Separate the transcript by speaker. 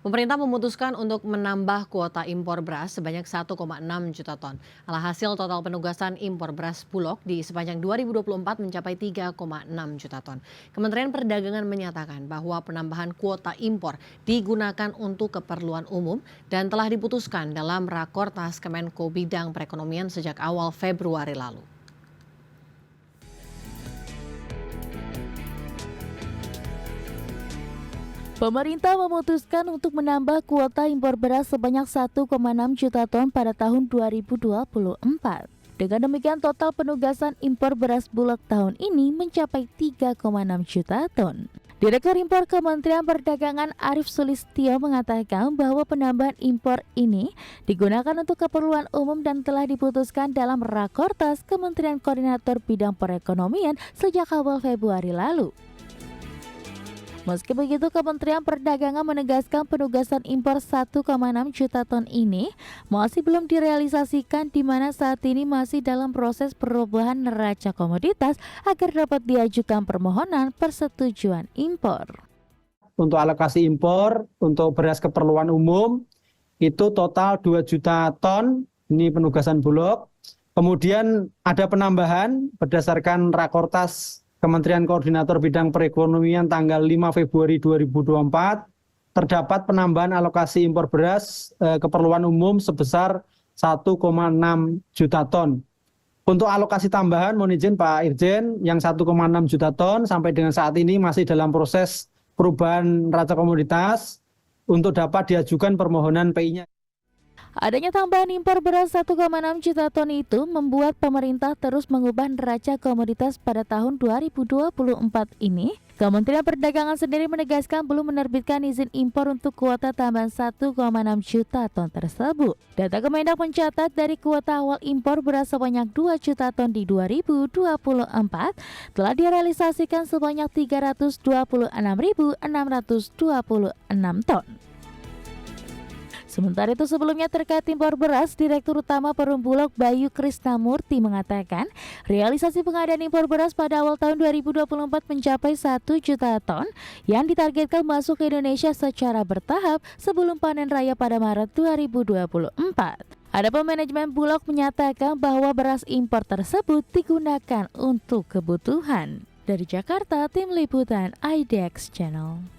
Speaker 1: Pemerintah memutuskan untuk menambah kuota impor beras sebanyak 1,6 juta ton. Alhasil total penugasan impor beras Bulog di sepanjang 2024 mencapai 3,6 juta ton. Kementerian Perdagangan menyatakan bahwa penambahan kuota impor digunakan untuk keperluan umum dan telah diputuskan dalam Rakortas Kemenko Bidang Perekonomian sejak awal Februari lalu.
Speaker 2: Pemerintah memutuskan untuk menambah kuota impor beras sebanyak 1,6 juta ton pada tahun 2024. Dengan demikian total penugasan impor beras Bulog tahun ini mencapai 3,6 juta ton. Direktur Impor Kementerian Perdagangan Arief Sulistyo mengatakan bahwa penambahan impor ini digunakan untuk keperluan umum dan telah diputuskan dalam Rakortas Kementerian Koordinator Bidang Perekonomian sejak awal Februari lalu. Meski begitu, Kementerian Perdagangan menegaskan penugasan impor 1,6 juta ton ini masih belum direalisasikan, di mana saat ini masih dalam proses perubahan neraca komoditas agar dapat diajukan permohonan persetujuan impor.
Speaker 3: Untuk alokasi impor untuk beras keperluan umum itu total 2 juta ton, ini penugasan Bulog. Kemudian ada penambahan berdasarkan Rakortas Kementerian Koordinator Bidang Perekonomian tanggal 5 Februari 2024, terdapat penambahan alokasi impor beras keperluan umum sebesar 1,6 juta ton. Untuk alokasi tambahan, mohon izin Pak Irjen, yang 1,6 juta ton sampai dengan saat ini masih dalam proses perubahan neraca komoditas untuk dapat diajukan permohonan PI-nya.
Speaker 2: Adanya tambahan impor beras 1,6 juta ton itu membuat pemerintah terus mengubah neraca komoditas pada tahun 2024 ini. Kementerian Perdagangan sendiri menegaskan belum menerbitkan izin impor untuk kuota tambahan 1,6 juta ton tersebut. Data Kemendak mencatat dari kuota awal impor beras sebanyak 2 juta ton di 2024 telah direalisasikan sebanyak 326.626 ton. Sementara itu sebelumnya terkait impor beras, Direktur Utama Perum Bulog Bayu Krisnamurti mengatakan realisasi pengadaan impor beras pada awal tahun 2024 mencapai 1 juta ton yang ditargetkan masuk ke Indonesia secara bertahap sebelum panen raya pada Maret 2024. Adapun manajemen Bulog menyatakan bahwa beras impor tersebut digunakan untuk kebutuhan. Dari Jakarta, Tim Liputan IDX Channel.